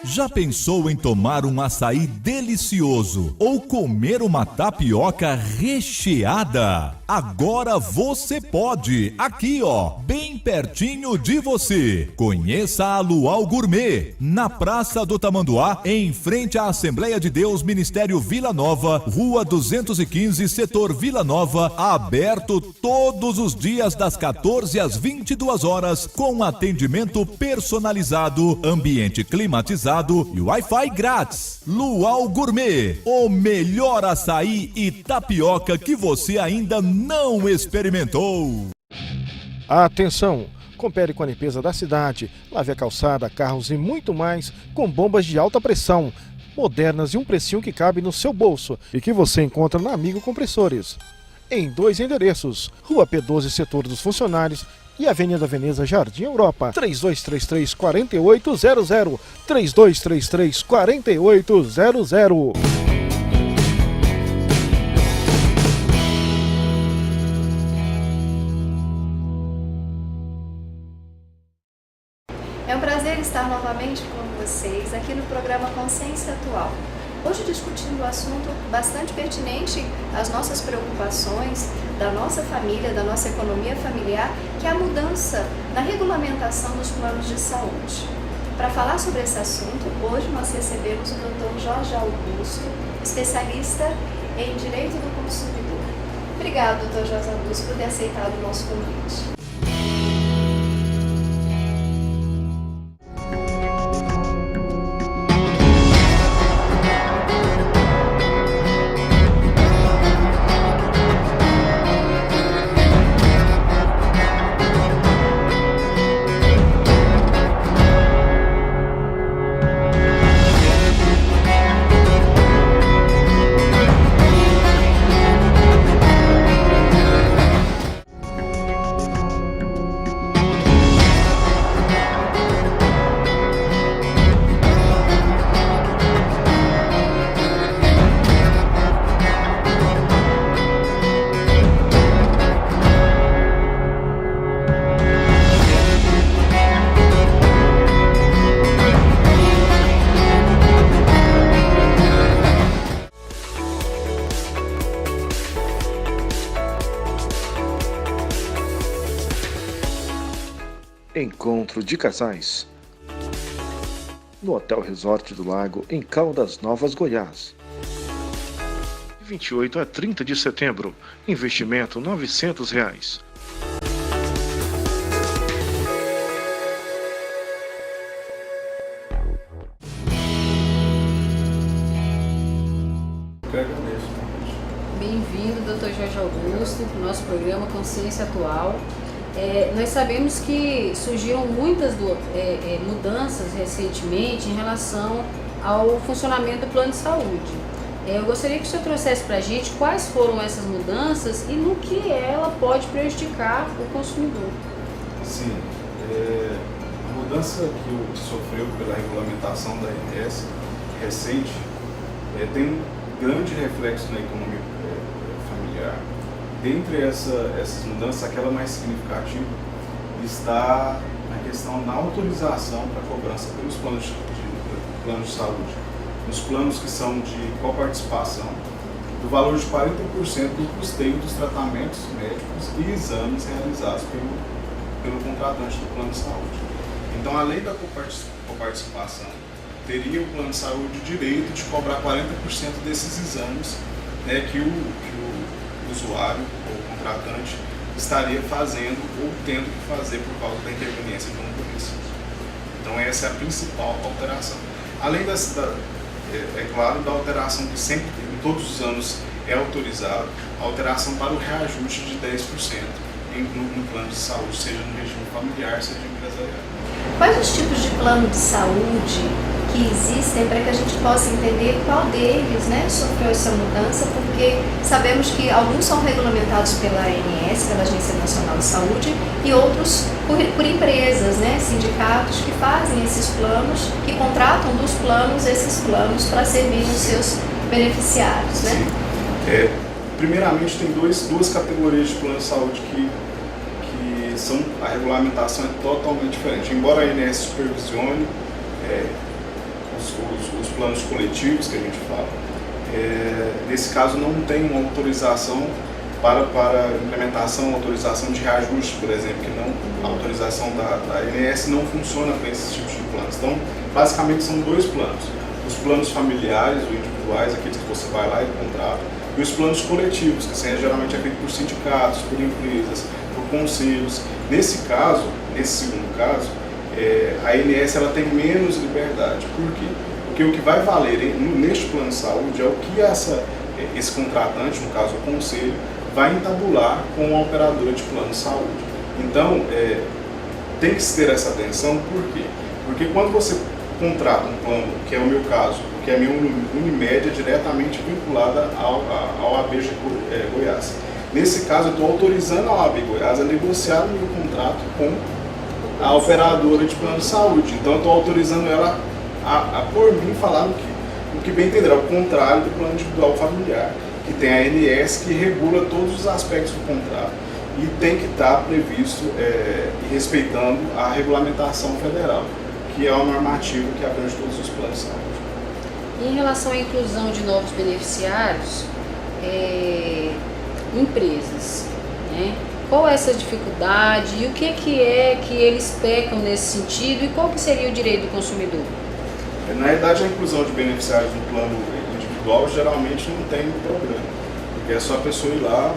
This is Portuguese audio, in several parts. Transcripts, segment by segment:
Já pensou em tomar um açaí delicioso ou comer uma tapioca recheada? Agora você pode, aqui ó, bem pertinho de você. Conheça a Luau Gourmet, na Praça do Tamanduá, em frente à Assembleia de Deus, Ministério Vila Nova, Rua 215, Setor Vila Nova, aberto todos os dias das 14 às 22 horas, com atendimento personalizado, ambiente climatizado e Wi-Fi grátis. Luau Gourmet, o melhor açaí e tapioca que você ainda não experimentou. Atenção! Coopere com a limpeza da cidade, lave a calçada, carros e muito mais com bombas de alta pressão, modernas e um precinho que cabe no seu bolso e que você encontra na Amigo Compressores. Em 2 endereços, Rua P12, Setor dos Funcionários e Avenida Veneza, Jardim Europa, 3233-4800, 3233-4800. É um prazer estar novamente com vocês aqui no programa Consciência Atual. Hoje discutindo um assunto bastante pertinente às nossas preocupações, da nossa família, da nossa economia familiar, que é a mudança na regulamentação dos planos de saúde. Para falar sobre esse assunto, hoje nós recebemos o Dr. Jorge Augusto, especialista em Direito do Consumidor. Obrigado, Dr. Jorge Augusto, por ter aceitado o nosso convite. Encontro de casais no Hotel Resort do Lago, em Caldas Novas, Goiás. 28 a 30 de setembro. Investimento R$ 900. Bem-vindo, Dr. Jorge Augusto, para o nosso programa Consciência Atual. Nós sabemos que surgiram muitas mudanças recentemente em relação ao funcionamento do plano de saúde. Eu gostaria que o senhor trouxesse para a gente quais foram essas mudanças e no que ela pode prejudicar o consumidor. Sim, a mudança que sofreu pela regulamentação da ANS recente tem um grande reflexo na economia familiar. Dentre essas mudanças, aquela mais significativa está na questão da autorização para cobrança pelos planos de saúde, nos planos que são de coparticipação, do valor de 40% do custeio dos tratamentos médicos e exames realizados pelo contratante do plano de saúde. Então, além da coparticipação, teria o plano de saúde o direito de cobrar 40% desses exames que o usuário ou contratante estaria fazendo ou tendo que fazer por causa da interveniência de uma doença. Então essa é a principal alteração. Além claro, da alteração que sempre, em todos os anos, é autorizado, a alteração para o reajuste de 10% no plano de saúde, seja no regime familiar, seja empresarial. Quais os tipos de plano de saúde que existem para que a gente possa entender qual deles sofreu essa mudança, porque sabemos que alguns são regulamentados pela ANS, pela Agência Nacional de Saúde, e outros por empresas, sindicatos que fazem esses planos, que contratam dos planos esses planos para servirem os seus beneficiários. Primeiramente, tem duas categorias de plano de saúde que a regulamentação é totalmente diferente. Embora a ANS supervisione os planos coletivos que a gente fala, nesse caso não tem uma autorização para implementação, autorização de reajuste, por exemplo, que não, a autorização da ANS não funciona para esses tipos de planos. Então, basicamente são dois planos. Os planos familiares ou individuais, aqueles que você vai lá e contrata, e os planos coletivos, que geralmente é feito por sindicatos, por empresas, por conselhos. Nesse caso, nesse segundo caso, a ANS ela tem menos liberdade. Por quê? Porque o que vai valer neste plano de saúde é o que esse contratante, no caso o conselho, vai entabular com a operadora de plano de saúde. Então, tem que se ter essa atenção, por quê? Porque quando você contrata um plano, que é o meu caso, que é a minha Unimed é diretamente vinculada ao AB Goiás. Nesse caso, eu estou autorizando a OAB Goiás a negociar o meu contrato com a operadora de plano de saúde. Então, eu estou autorizando ela a por mim, falar no que bem entender, ao contrário do plano individual familiar, que tem a ANS que regula todos os aspectos do contrato e tem que estar previsto e respeitando a regulamentação federal, que é uma normativa que abrange todos os planos de saúde. Em relação à inclusão de novos beneficiários, empresas, né? Qual é essa dificuldade e o que é que eles pecam nesse sentido e qual que seria o direito do consumidor? Na realidade, a inclusão de beneficiários no plano individual geralmente não tem problema, porque é só a pessoa ir lá,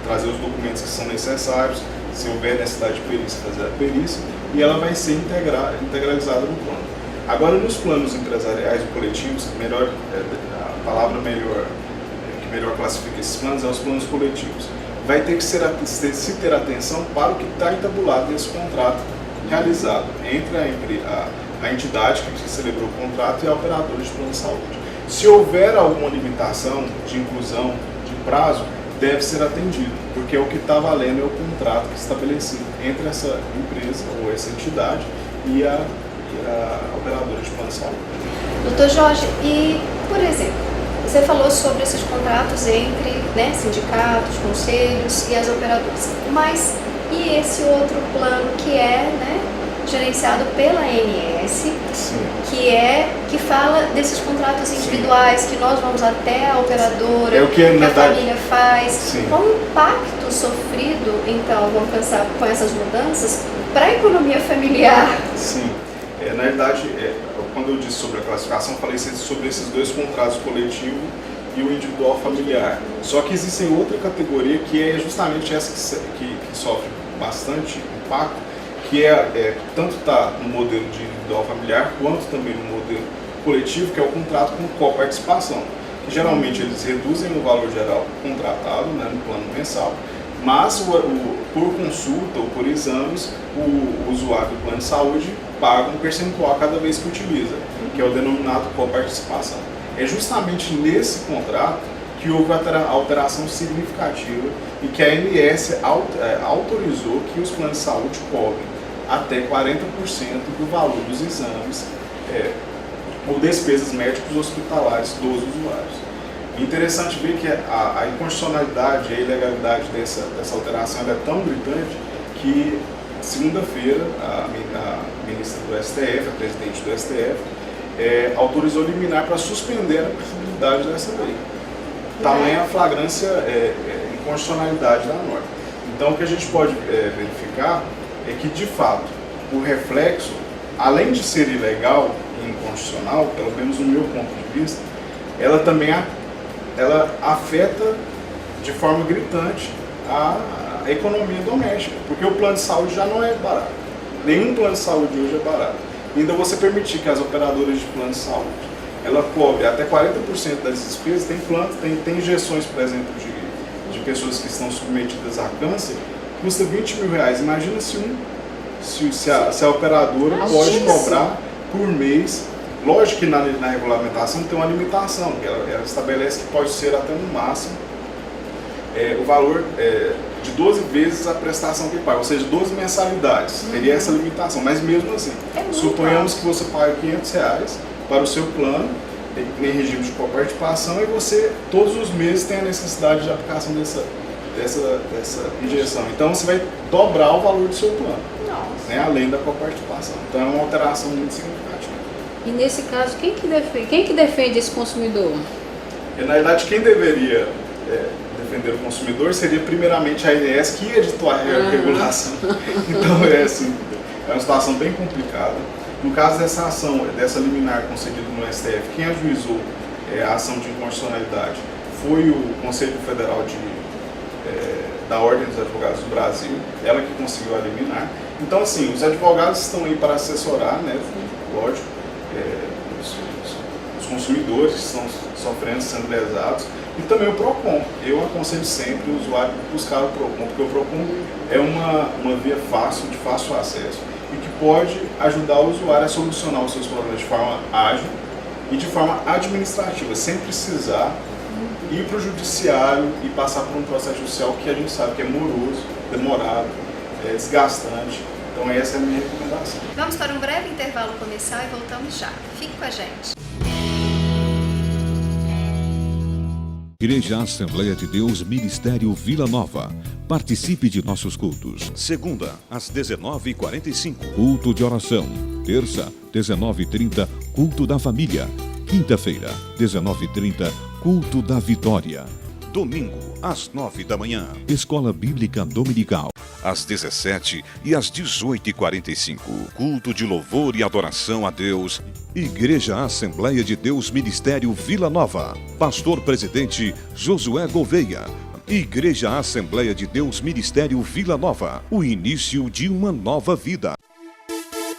trazer os documentos que são necessários, se houver necessidade de perícia, fazer a perícia, e ela vai ser integralizada no plano. Agora, nos planos empresariais e coletivos, a palavra que melhor classifica esses planos é os planos coletivos. Vai ter que se ter atenção para o que está entabulado nesse contrato realizado entre a entidade que celebrou o contrato e a operadora de plano de saúde. Se houver alguma limitação de inclusão, de prazo, deve ser atendido, porque o que está valendo é o contrato que é estabelecido entre essa empresa ou essa entidade e a operadora de plano de saúde. Doutor Jorge, e, por exemplo, você falou sobre esses contratos entre sindicatos, conselhos e as operadoras, mas e esse outro plano que é gerenciado pela ANS, que fala desses contratos individuais, que nós vamos até a operadora, o que a família faz. Sim. Qual o impacto sofrido, então, vamos pensar com essas mudanças, para a economia familiar? Sim, na verdade, quando eu disse sobre a classificação, eu falei sobre esses dois contratos, coletivo e o individual familiar. Só que existe outra categoria que é justamente essa que sofre bastante impacto, que tanto está no modelo de individual familiar, quanto também no modelo coletivo, que é o contrato com coparticipação. Que geralmente eles reduzem o valor geral contratado no plano mensal, mas por consulta ou por exames, o usuário do plano de saúde paga um percentual cada vez que utiliza, que é o denominado coparticipação. É justamente nesse contrato que houve a alteração significativa e que a ANS autorizou que os planos de saúde cobrem até 40% do valor dos exames ou despesas médicos hospitalares dos usuários. Interessante ver que a inconstitucionalidade e a ilegalidade dessa alteração é tão gritante que, segunda-feira, a ministra do STF, a presidente do STF, autorizou liminar para suspender a possibilidade dessa lei. Tamanha a flagrância inconstitucionalidade da norma. Então, o que a gente pode verificar é que, de fato, o reflexo, além de ser ilegal e inconstitucional, pelo menos no meu ponto de vista, ela também afeta de forma gritante a economia doméstica, porque o plano de saúde já não é barato. Nenhum plano de saúde hoje é barato. Ainda você permitir que as operadoras de plano de saúde ela cobre até 40% das despesas, tem injeções, por exemplo, de pessoas que estão submetidas a câncer, custa R$20 mil. Imagina se a operadora pode cobrar por mês. Lógico que na regulamentação tem uma limitação, que ela estabelece que pode ser até no máximo o valor de 12 vezes a prestação que paga, ou seja, 12 mensalidades. Teria essa limitação, mas mesmo assim, suponhamos que você paga R$500 para o seu plano, em regime de coparticipação, e você todos os meses tem a necessidade de aplicação dessa injeção. Então você vai dobrar o valor do seu plano, além da coparticipação. Então é uma alteração muito significativa. E nesse caso, quem que defende esse consumidor? Na verdade, quem deveria defender o consumidor seria primeiramente a ANS, que editou a regulação. Então é uma situação bem complicada. No caso dessa ação, dessa liminar concedida no STF, quem ajuizou a ação de inconstitucionalidade foi o Conselho Federal da Ordem dos Advogados do Brasil, ela que conseguiu a liminar. Então, assim, os advogados estão aí para assessorar, né, lógico, os consumidores que estão sofrendo, sendo lesados, e também o PROCON. Eu aconselho sempre o usuário buscar o PROCON, porque o PROCON é uma via fácil, de fácil acesso, e que pode ajudar o usuário a solucionar os seus problemas de forma ágil e de forma administrativa, sem precisar ir para o judiciário e passar por um processo judicial que a gente sabe que é moroso, demorado, desgastante. Então essa é a minha recomendação. Vamos para um breve intervalo comercial e voltamos já. Fique com a gente. Igreja Assembleia de Deus Ministério Vila Nova. Participe de nossos cultos. Segunda, às 19h45. Culto de oração. Terça, 19h30. Culto da família. Quinta-feira, 19h30. Culto da vitória. Domingo, às 9 da manhã. Escola Bíblica Dominical. Às 17h e às 18h45. Culto de louvor e adoração a Deus. Igreja Assembleia de Deus Ministério Vila Nova. Pastor Presidente Josué Gouveia. Igreja Assembleia de Deus Ministério Vila Nova. O início de uma nova vida.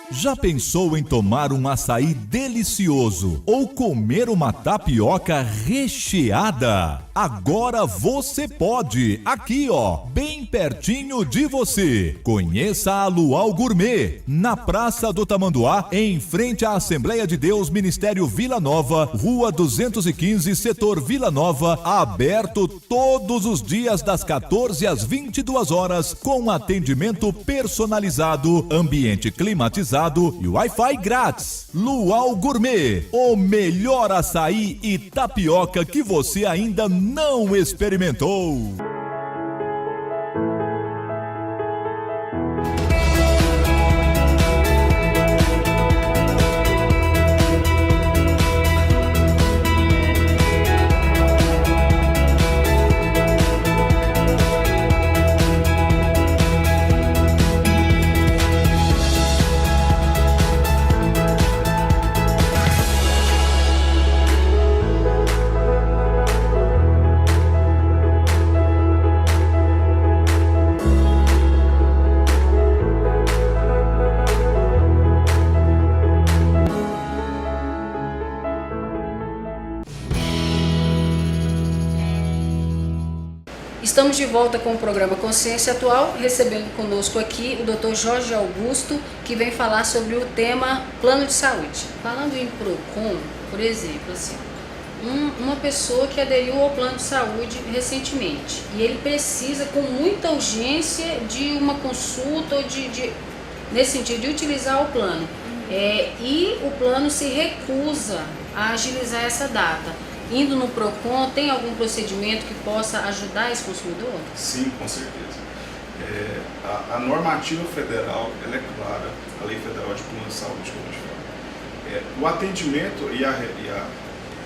Já pensou em tomar um açaí delicioso ou comer uma tapioca recheada? Agora você pode, aqui ó, bem pertinho de você. Conheça a Luau Gourmet, na Praça do Tamanduá, em frente à Assembleia de Deus Ministério Vila Nova, Rua 215, Setor Vila Nova, aberto todos os dias das 14 às 22 horas, com atendimento personalizado, ambiente climatizado e Wi-Fi grátis. Luau Gourmet, o melhor açaí e tapioca que você ainda não experimentou. Estamos de volta com o programa Consciência Atual, recebendo conosco aqui o Dr. Jorge Augusto, que vem falar sobre o tema plano de saúde. Falando em PROCON, por exemplo, assim, uma pessoa que aderiu ao plano de saúde recentemente e ele precisa com muita urgência de uma consulta ou nesse sentido de utilizar o plano e o plano se recusa a agilizar essa data. Indo no PROCON, tem algum procedimento que possa ajudar esse consumidor? Sim, com certeza. A normativa federal, ela é clara, a Lei Federal de Plano de Saúde, como a gente fala. O atendimento e a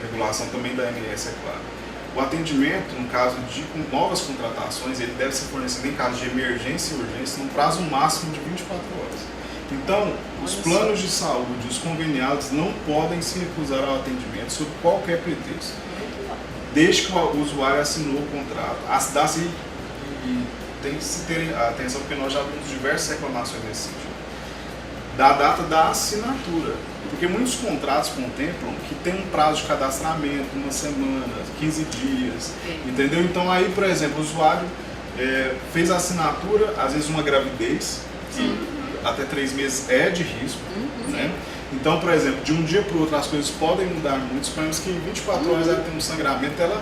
regulação também da ANS é clara. O atendimento, no caso de novas contratações, ele deve ser fornecido em caso de emergência e urgência, num prazo máximo de 24 horas. Então, os planos de saúde, os conveniados, não podem se recusar ao atendimento sob qualquer pretexto, desde que o usuário assinou o contrato. Dá-se e tem que se ter atenção, porque nós já vimos diversas reclamações nesse sentido. Da data da assinatura, porque muitos contratos contemplam que tem um prazo de cadastramento, uma semana, 15 dias, entendeu? Então aí, por exemplo, o usuário fez a assinatura, às vezes uma gravidez, que até 3 meses é de risco, né? Então, por exemplo, de um dia para o outro as coisas podem mudar muito. Suponhamos que em 24 horas ela tem um sangramento, ela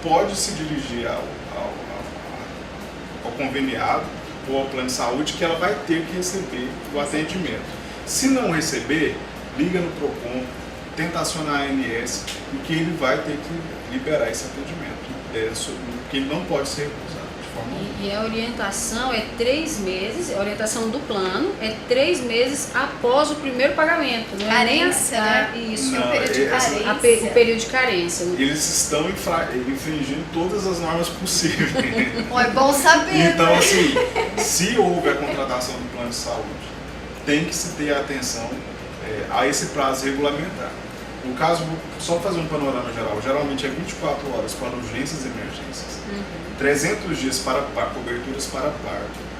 pode se dirigir ao conveniado ou ao plano de saúde, que ela vai ter que receber o atendimento. Se não receber, liga no PROCON, tenta acionar a ANS, e que ele vai ter que liberar esse atendimento, porque ele não pode ser recusado. forma alguma. E a orientação é 3 meses, a orientação do plano é 3 meses após o primeiro pagamento. Não é nem Carência, né? Isso. Não, o período de carência. O período de carência. Eles estão infringindo todas as normas possíveis. Bom, é bom saber. Então, né? assim, se houve a contratação do plano de saúde, tem que se ter atenção a esse prazo regulamentar. No caso, só fazer um panorama geral, geralmente é 24 horas para urgências e emergências, 300 dias para coberturas para parto,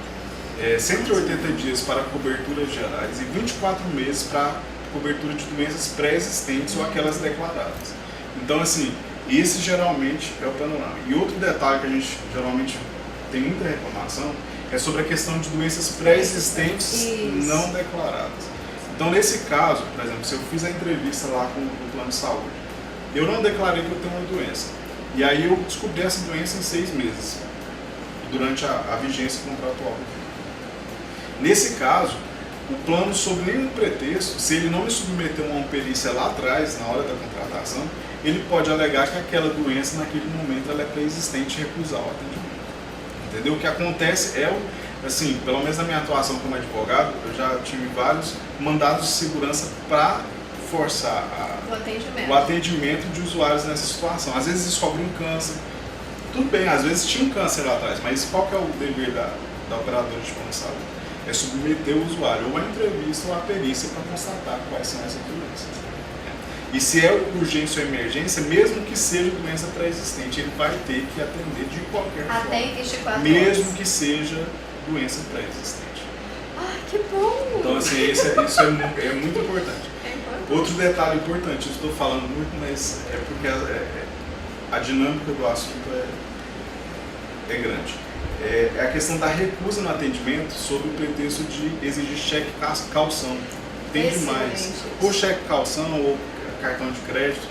180 dias para coberturas gerais e 24 meses para cobertura de doenças pré-existentes ou aquelas declaradas. Então, assim, esse geralmente é o panorama. E outro detalhe que a gente geralmente tem muita reclamação é sobre a questão de doenças pré-existentes não declaradas. Então, nesse caso, por exemplo, se eu fiz a entrevista lá com o plano de saúde, eu não declarei que eu tenho uma doença. E aí eu descobri essa doença em 6 meses, durante a vigência contratual. Nesse caso, o plano, sob nenhum pretexto, se ele não me submeteu a uma perícia lá atrás, na hora da contratação, ele pode alegar que aquela doença, naquele momento, ela é pré-existente e recusar o atendimento. Entendeu? O que acontece é assim, pelo menos na minha atuação como advogado, eu já tive vários mandados de segurança para forçar o atendimento de usuários nessa situação. Às vezes descobre um câncer, tudo bem, às vezes tinha um câncer lá atrás, mas qual que é o dever da operadora de plano de saúde? É submeter o usuário ou à entrevista ou à perícia para constatar quais são essas doenças. E se é urgência ou emergência, mesmo que seja doença pré-existente, ele vai ter que atender de qualquer forma. Até em 24 horas. Mesmo que seja doença pré-existente. Ah, que bom! Então, assim, isso é muito importante. É importante. Outro detalhe importante, eu estou falando muito, mas é porque a dinâmica do assunto é grande. É a questão da recusa no atendimento sob o pretexto de exigir cheque calção. Tem demais. Ou cheque calção ou cartão de crédito.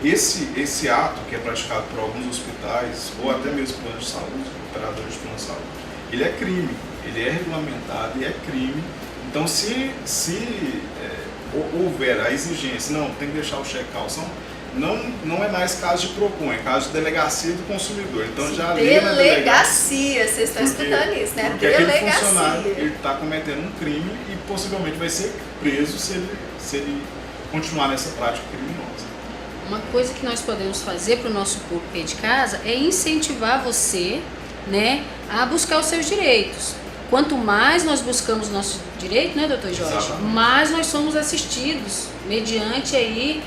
Esse ato que é praticado por alguns hospitais ou até mesmo planos de saúde, operadores de plano de saúde, ele é crime, ele é regulamentado e é crime. Então, se houver a exigência, não, tem que deixar o cheque calção, não é mais caso de PROCON, é caso de delegacia do consumidor. Então, já delegacia, vocês estão escutando isso, né? Porque aquele funcionário está cometendo um crime e possivelmente vai ser preso se ele continuar nessa prática criminosa. Uma coisa que nós podemos fazer para o nosso público aí de casa é incentivar você, né, a buscar os seus direitos. Quanto mais nós buscamos o nosso direito, né, doutor Jorge, exatamente, mais nós somos assistidos mediante aí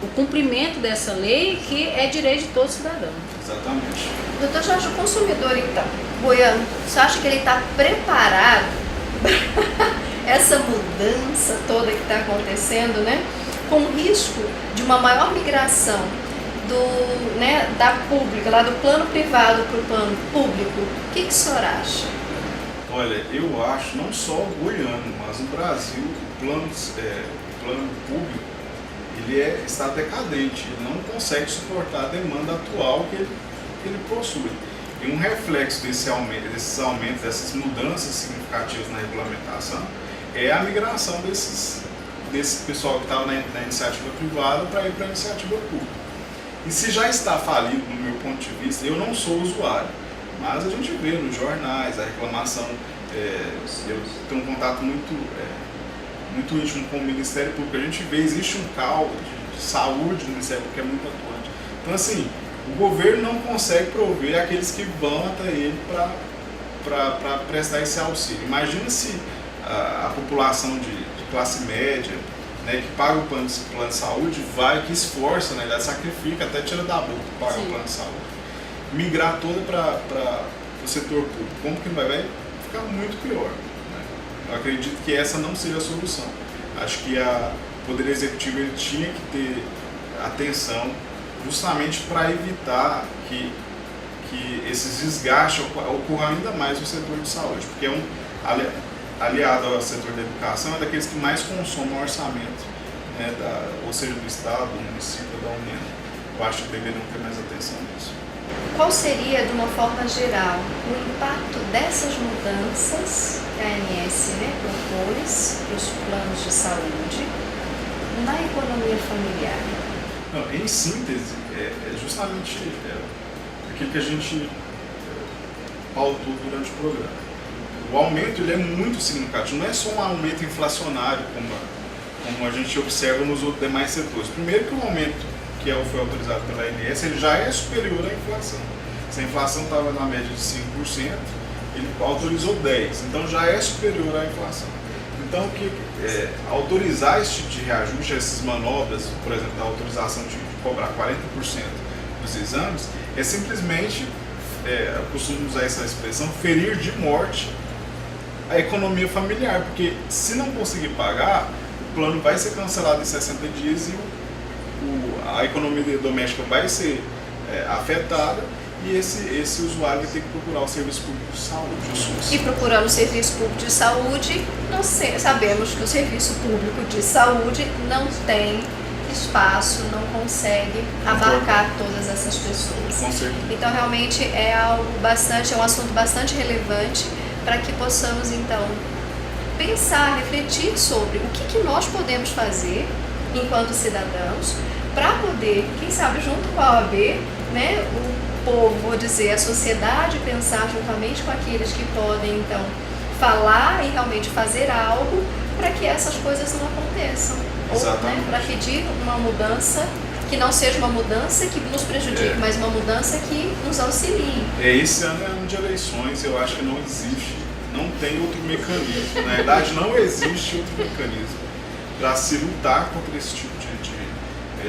o cumprimento dessa lei, que é direito de todo cidadão. Exatamente. Doutor Jorge, o consumidor, então, goiano, você acha que ele está preparado para essa mudança toda que está acontecendo, né? Com o risco de uma maior migração da pública, lá do plano privado para o plano público. O que o senhor acha? Olha, eu acho, não só o goiano, mas no Brasil, o plano público, ele está decadente, ele não consegue suportar a demanda atual que ele possui. E um reflexo desses aumentos, dessas mudanças significativas na regulamentação, é a migração desse pessoal que estava na iniciativa privada para ir para a iniciativa pública. E se já está falido, no meu ponto de vista, eu não sou usuário, mas a gente vê nos jornais a reclamação. Eu tenho um contato muito íntimo com o Ministério Público. A gente vê, existe um caos de saúde no Ministério Público que é muito atuante. Então, assim, o governo não consegue prover aqueles que vão até ele para prestar esse auxílio. Imagina se a população de classe média, né, que paga o plano de saúde, que esforça, né, sacrifica, até tira da boca para pagar o plano de saúde, migrar toda para o setor público. Como que vai ficar muito pior, né? Eu acredito que essa não seja a solução. Acho que o Poder Executivo ele tinha que ter atenção justamente para evitar que esses desgastes ocorram ainda mais no setor de saúde, porque aliado ao setor da educação, é daqueles que mais consomem o orçamento, né, ou seja, do Estado, do município, da União. Eu acho que deveriam ter mais atenção nisso. Qual seria, de uma forma geral, o impacto dessas mudanças que a ANS, né, propôs para os planos de saúde na economia familiar? Não, em síntese, é justamente aquilo que a gente pautou durante o programa. O aumento ele é muito significativo, não é só um aumento inflacionário, como a gente observa nos outros demais setores. Primeiro que o aumento que foi autorizado pela ANS, ele já é superior à inflação. Se a inflação estava na média de 5%, ele autorizou 10%, então já é superior à inflação. Então, autorizar esse tipo de reajuste, essas manobras, por exemplo, da autorização de cobrar 40% dos exames, é simplesmente, eu costumo usar essa expressão, ferir de morte a economia familiar, porque se não conseguir pagar, o plano vai ser cancelado em 60 dias e a economia doméstica vai ser afetada e esse usuário vai ter que procurar o serviço público de saúde, o SUS. E procurando o serviço público de saúde, sabemos que o serviço público de saúde não tem espaço, não consegue abarcar todas essas pessoas. Com certeza. Então realmente é um assunto bastante relevante para que possamos então pensar, refletir sobre o que nós podemos fazer enquanto cidadãos para poder, quem sabe junto com a OAB, né, o povo, vou dizer, a sociedade, pensar juntamente com aqueles que podem então falar e realmente fazer algo para que essas coisas não aconteçam. Exatamente. Ou, né, para pedir uma mudança que não seja uma mudança que nos prejudique, mas uma mudança que nos auxilie. Esse ano é ano de eleições, eu acho que não tem outro mecanismo. Na verdade, não existe outro mecanismo para se lutar contra esse tipo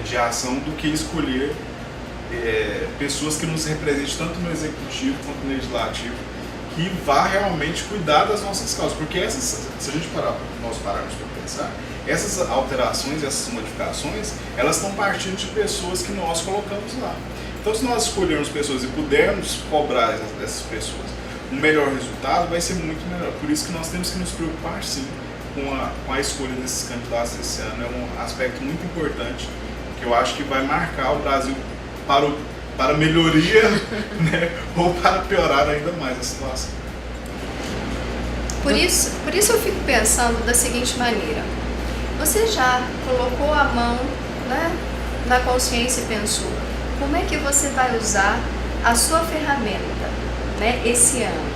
de ação do que escolher pessoas que nos representem tanto no executivo quanto no legislativo, que vá realmente cuidar das nossas causas. Porque se a gente nós pararmos para pensar, essas alterações, essas modificações, elas estão partindo de pessoas que nós colocamos lá. Então, se nós escolhermos pessoas e pudermos cobrar dessas pessoas um melhor resultado, vai ser muito melhor. Por isso que nós temos que nos preocupar, sim, com a escolha desses candidatos esse ano. É um aspecto muito importante, que eu acho que vai marcar o Brasil para melhoria, né, ou para piorar ainda mais a situação. Por isso eu fico pensando da seguinte maneira: você já colocou a mão, né, na consciência e pensou como é que você vai usar a sua ferramenta, né, esse ano?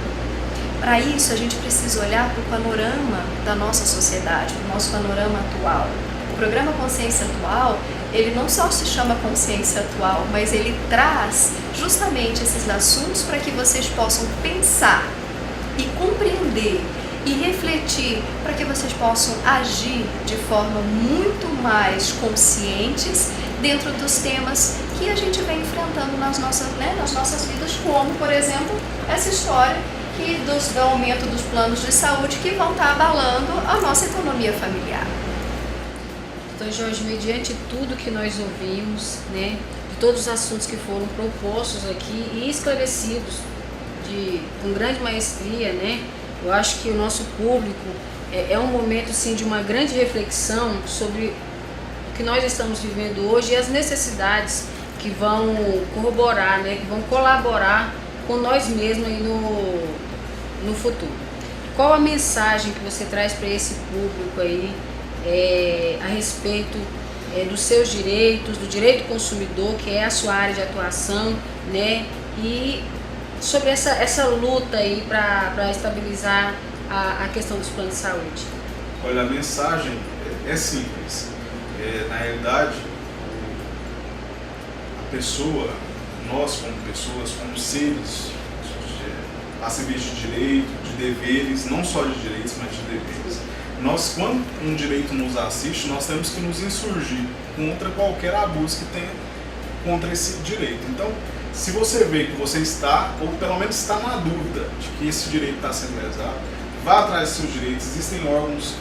Para isso a gente precisa olhar para o panorama da nossa sociedade, para o nosso panorama atual. O programa Consciência Atual, ele não só se chama Consciência Atual, mas ele traz justamente esses assuntos para que vocês possam pensar e compreender e refletir, para que vocês possam agir de forma muito mais conscientes dentro dos temas que a gente vem enfrentando nas nossas vidas, como, por exemplo, essa história do aumento dos planos de saúde que vão estar abalando a nossa economia familiar. Então, Jorge, mediante tudo que nós ouvimos, né, de todos os assuntos que foram propostos aqui e esclarecidos com grande maestria, né, eu acho que o nosso público é um momento sim, de uma grande reflexão sobre o que nós estamos vivendo hoje e as necessidades que vão corroborar, né, que vão colaborar com nós mesmos aí no futuro. Qual a mensagem que você traz para esse público aí a respeito dos seus direitos, do direito do consumidor, que é a sua área de atuação, né, e sobre essa luta aí para estabilizar a questão dos planos de saúde? Olha, a mensagem é simples. Na realidade, a pessoa, nós como pessoas, como seres passíveis de direito, de deveres, não só de direitos, mas de deveres. Nós, quando um direito nos assiste, nós temos que nos insurgir contra qualquer abuso que tenha contra esse direito. Então, se você vê que você está, ou pelo menos está na dúvida de que esse direito está sendo lesado, vá atrás dos seus direitos. Existem órgãos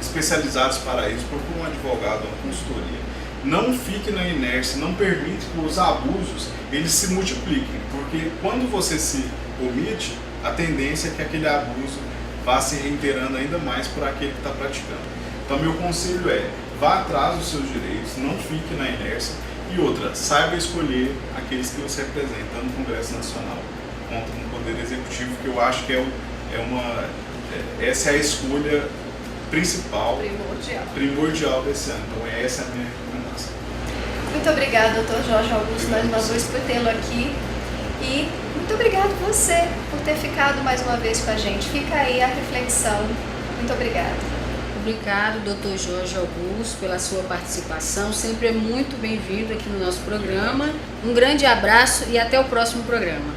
especializados para isso, procure um advogado, uma consultoria. Não fique na inércia, não permite que os abusos eles se multipliquem, porque quando você se omite, a tendência é que aquele abuso vá se reiterando ainda mais por aquele que está praticando. Então, meu conselho é, vá atrás dos seus direitos, não fique na inércia. E outra, saiba escolher aqueles que você representa, tanto no Congresso Nacional quanto no Poder Executivo, que eu acho que essa é a escolha principal, primordial desse ano. Então, essa é a minha recomendação. Muito obrigada, Dr. Jorge Augusto, mais uma vez por tê-lo aqui. E muito Muito obrigado você por ter ficado mais uma vez com a gente. Fica aí a reflexão. Muito obrigada. Obrigado, Dr. Jorge Augusto, pela sua participação. Sempre é muito bem-vindo aqui no nosso programa. Um grande abraço e até o próximo programa.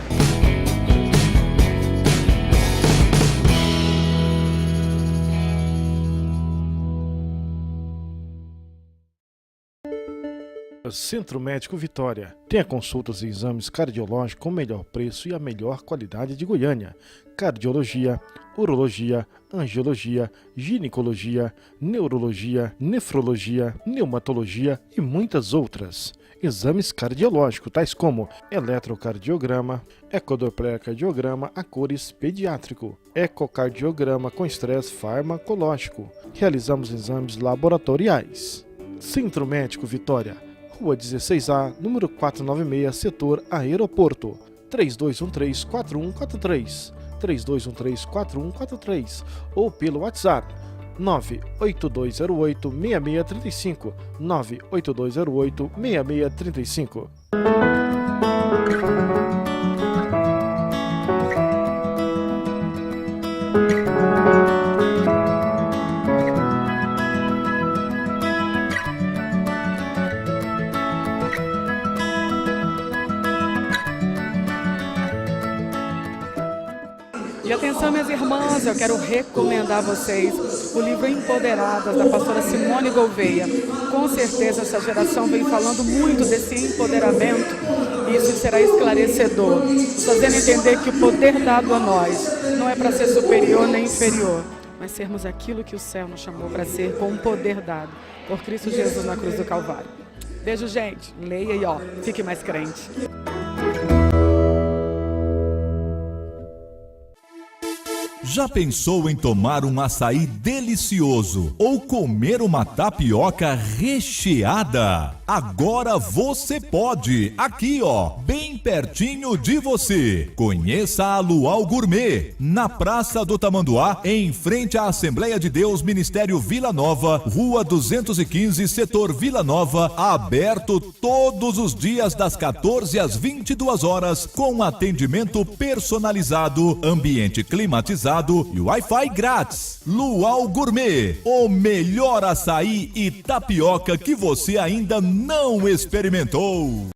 Centro Médico Vitória. Tenha consultas e exames cardiológicos com o melhor preço e a melhor qualidade de Goiânia. Cardiologia, urologia, angiologia, ginecologia, neurologia, nefrologia, pneumatologia e muitas outras. Exames cardiológicos, tais como eletrocardiograma, ecodopplercardiograma a cores pediátrico, ecocardiograma com estresse farmacológico. Realizamos exames laboratoriais. Centro Médico Vitória, Rua 16A, número 496, setor Aeroporto. 3213-4143, 3213-4143 ou pelo WhatsApp 98208-6635, 98208-6635. E atenção, minhas irmãs, eu quero recomendar a vocês o livro Empoderadas, da pastora Simone Gouveia. Com certeza essa geração vem falando muito desse empoderamento e isso será esclarecedor, fazendo entender que o poder dado a nós não é para ser superior nem inferior, mas sermos aquilo que o céu nos chamou para ser com o poder dado por Cristo Jesus na cruz do Calvário. Beijo, gente. Leia e fique mais crente. Já pensou em tomar um açaí delicioso ou comer uma tapioca recheada? Agora você pode, aqui bem pertinho de você. Conheça a Luau Gourmet, na Praça do Tamanduá, em frente à Assembleia de Deus Ministério Vila Nova, Rua 215, Setor Vila Nova, aberto todos os dias das 14 às 22 horas, com atendimento personalizado, ambiente climatizado e Wi-Fi grátis. Luau Gourmet, o melhor açaí e tapioca que você ainda não experimentou.